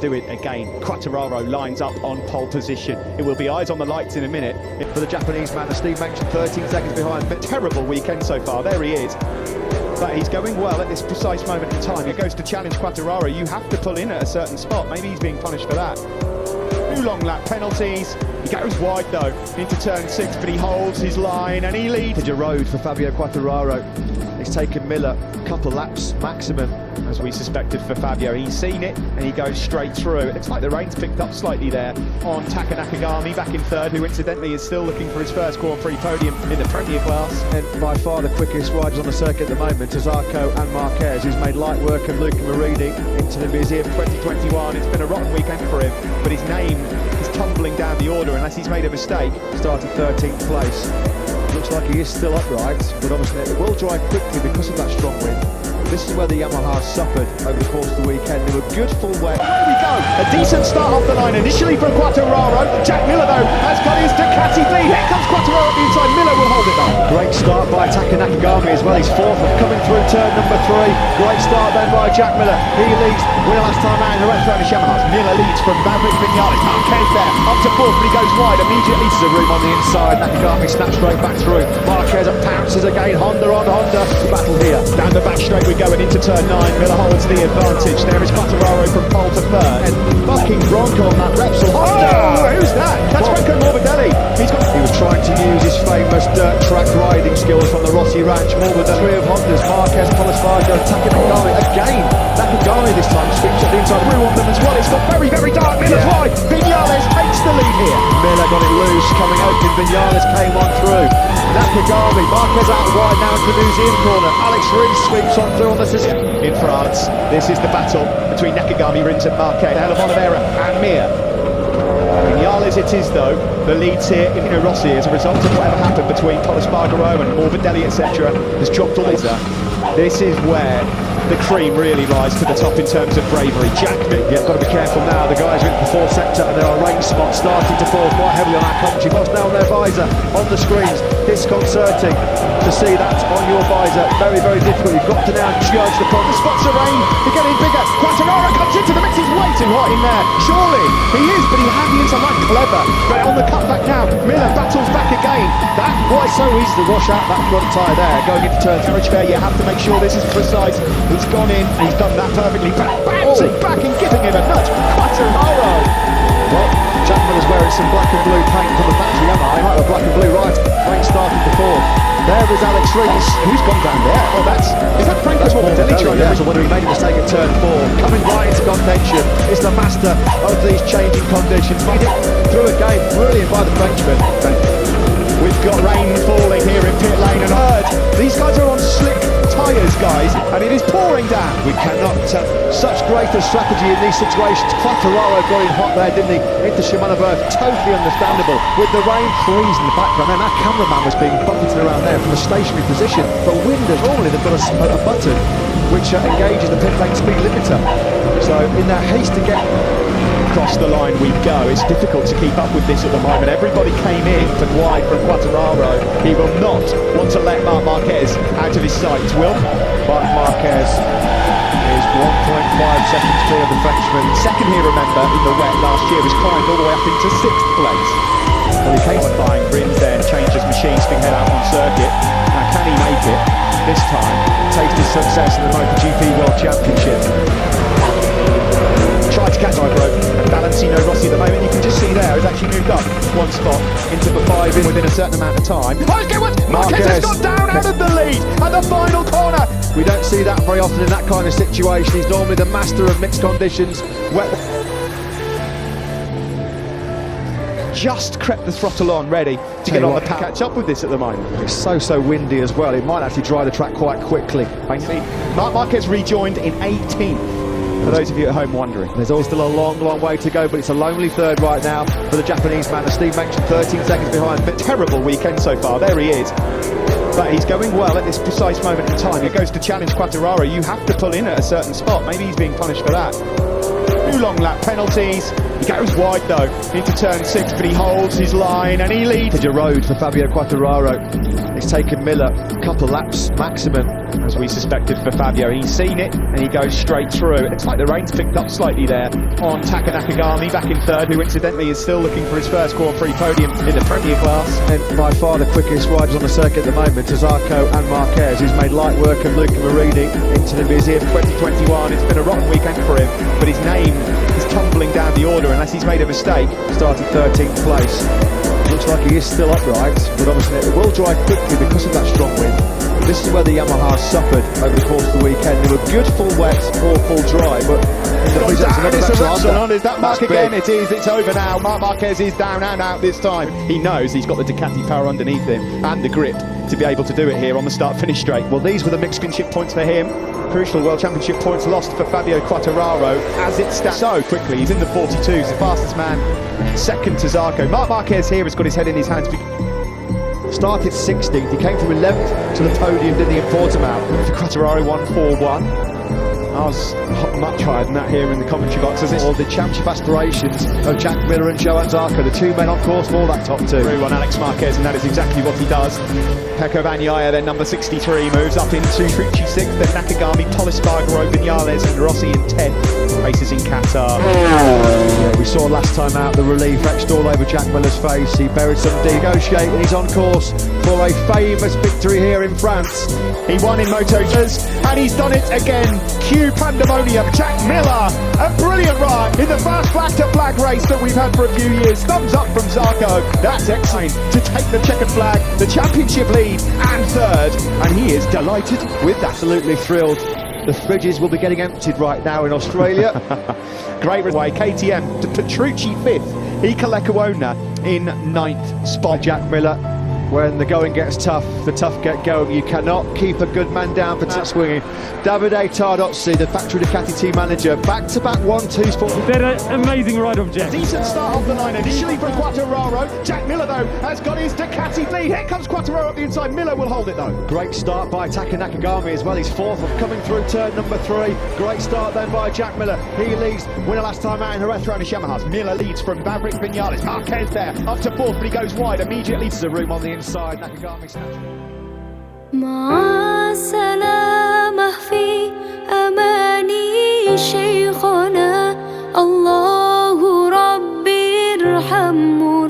Do it again. Quartararo lines up on pole position. It will be eyes on the lights in a minute. For the Japanese man, as Steve mentioned, 13 seconds behind. But terrible weekend so far. There he is. But he's going well at this precise moment in time. He goes to challenge Quartararo. You have to pull in at a certain spot. Maybe he's being punished for that. 2 long lap penalties. He goes wide though into turn 6, but he holds his line and he leads. A road for Fabio Quartararo. It's taken Miller a couple laps maximum. As we suspected for Fabio, he's seen it and he goes straight through. It looks like the rain's picked up slightly there on Taka Nakagami, back in third, who incidentally is still looking for his first Grand Prix podium in the Premier class. And by far the quickest riders on the circuit at the moment is Zarco and Marchuez, who's made light work of Luca Marini into the museum 2021. It's been a rotten weekend for him, but his name is tumbling down the order unless he's made a mistake. Started 13th place. Looks like he is still upright, but obviously it will dry quickly because of that strong wind. This is where the Yamaha suffered over the course of the weekend. They were good full way. Here we go. A decent start off the line initially from Quartararo. Jack Miller though has got his Ducati lead. Here comes Quartararo up the inside. Miller will hold it though. Great start by Taka Nakagami as well. He's fourth and coming through turn number 3. Great start then by Jack Miller. He leads. Winner last time out in the Retro Yamahas. Miller leads from Maverick Vinales. Marquez there up to 4th, but he goes wide immediately. There's a room on the inside. Nakagami snaps straight back through. Marquez pounces again. Honda on Honda. Battle here. Down the back straight we go and into turn 9. Miller holds the advantage. There is Quartararo from pole to 3rd. And fucking Bronco on that Repsol. Oh, who's that? That's Franco Morbidelli. He was trying to use his famous dirt track riding skills from the Rossi Ranch. Morbidelli, 3 of Hondas, Marquez, Polisvargo, Taka Nakagami again. Nakagami this time sweeps at the inside. Through on them as well. It's got very, very dark. Miller's wide. Vinales takes the lead here. Miller got it loose, coming open. Vinales came on through. Nakagami, Marquez out wide now into the museum corner. Alex Rins sweeps on through on the system. In France, this is the battle between Nakagami, Rins and Marquez. The hell of Oliveira and Mir. Vinales it is though, the leads here in Rossi as a result of whatever happened between Polisvargo and Morbidelli etc. has dropped all this. This is where the cream really rise to the top in terms of bravery. Jack, yeah, got to be careful now. The guys are in the 4th sector and there are rain spots starting to fall quite heavily on our commentary. What's now on their visor on the screens? Disconcerting to see that on your visor. Very, very difficult. You've got to now judge the problem. The spots of rain are getting bigger. Quartararo comes into the mix. He's way too hot in there. Surely he is, but he had the inside line clever. But on the cutback now, Miller battles back again. That was so easy to wash out that front tyre there going into turn 3. Fair, you have to make sure this is precise. He's gone in, he's done that perfectly. Bouncing back and giving him a nudge. Quartararo. Well, Jack Miller's wearing some black and blue paint from the factory Yamaha. He might have black and blue right. Rain started before. There is Alex Rins. Who's gone down there? Oh, is that Franco Morbidelli? Yeah, so whether he made a mistake at turn 4. Coming right into contention. It's the master of these changing conditions. Made it through a game. Brilliant by the Frenchman. We've got rain falling here in pit lane and these guys are on slick tyres, guys, and it is pouring down. We cannot such greater strategy in these situations. Quartararo got in hot there, didn't he? Into Shimano's totally understandable. With the rain freezing in the background, and that cameraman was being buffeted around there from a stationary position. But winders, normally they've got a button which engages the pit lane speed limiter. So in their haste to get across the line we go. It's difficult to keep up with this at the moment. Everybody came in for wide from Quartararo. He will not want to let Marc Marquez out of his sight, will? Marc Marquez is 1.5 seconds clear of the Frenchman. Second here, remember, in the wet last year, was climbed all the way up into 6th place. Well, he came flying. Rins there changes machines to head out on circuit. Now, can he make it this time? Taste his success in the MotoGP World Championship. Tried to catch and Valentino Rossi at the moment. You can just see there, he's actually moved up 1 spot into the 5 in within a certain amount of time. Marquez has got down out of the lead at the final corner. We don't see that very often in that kind of situation. He's normally the master of mixed conditions. Just crept the throttle on, ready to get on the catch up with this at the moment. It's so windy as well. It might actually dry the track quite quickly. Marc Marquez rejoined in 18th. For those of you at home wondering, there's all still a long way to go, but it's a lonely 3rd right now for the Japanese man, as Steve mentioned, 13 seconds behind. But terrible weekend so far. There he is. But he's going well at this precise moment in time. He goes to challenge Quartararo. You have to pull in at a certain spot. Maybe he's being punished for that. 2 long lap penalties. He goes wide though into turn 6, but he holds his line and he leads. A road for Fabio Quartararo. It's taken Miller a couple laps maximum. as we suspected for Fabio. He's seen it and he goes straight through. It's like the rain's picked up slightly there on Taka Nakagami, back in third, who incidentally is still looking for his first Grand Prix podium in the Premier class. And by far the quickest riders on the circuit at the moment, Zarco and Marchuez, who's made light work of Luca Marini into the museum. 2021, it's been a rotten weekend for him, but his name is tumbling down the order unless he's made a mistake. Started 13th place. Looks like he is still upright, but obviously it will dry quickly because of that strong wind. This is where the Yamaha suffered over the course of the weekend. They were good full wet or full dry, but in the blizzards, is that Mark again? It is, it's over now. Marc Marquez is down and out this time. He knows he's got the Ducati power underneath him and the grip to be able to do it here on the start-finish straight. Well, these were the mixed championship points for him. Crucial World Championship points lost for Fabio Quartararo as it stands so quickly. He's in the 42s, the fastest man, second to Zarco. Marc Marquez here has got his head in his hands. Started 16th, he came from 11th to the podium, did the Portimao. For Quartararo, 1-4-1. I was much higher than that here in the commentary box. As all the championship aspirations of Jack Miller and Johan Zarco, the two men on course for that top two. Through on Alex Marquez, and that is exactly what he does. Pecco Bagnaia, then number 63, moves up into Pucci 6th, then Nakagami, Polispargaro, Vinales and Rossi in 10th. Races in Qatar. Yeah, we saw last time out the relief etched all over Jack Miller's face. He buried some negotiating. He's on course for a famous victory here in France. He won in Moto2 and he's done it again. Cue pandemonium. Jack Miller, a brilliant ride in the first flag-to-flag race that we've had for a few years. Thumbs up from Zarco. That's excellent to take the checkered flag, the championship lead and third, and he is delighted with that. Absolutely thrilled. The fridges will be getting emptied right now in Australia. Great way. KTM to Petrucci 5th, Ika Lecuona in 9th spot. Jack Miller, when the going gets tough, the tough get going. You cannot keep a good man down for swinging. Davide Tardozzi, the factory Ducati team manager, back-to-back 1-2 spot. They're an amazing ride of Jack. Decent start off the line initially from Quartararo. Jack Miller, though, has got his Ducati lead. Here comes Quartararo up the inside. Miller will hold it, though. Great start by Taka Nakagami as well. He's fourth, coming through turn number 3. Great start then by Jack Miller. He leads, winner last time out in Jerez Spanish Yamahas. Miller leads from Maverick Vinales. Marquez there, up to 4th, but he goes wide immediately. There's a room on the inside. Nakagami snatch. مع السلامة في أماني شيخنا الله ربي ارحمنا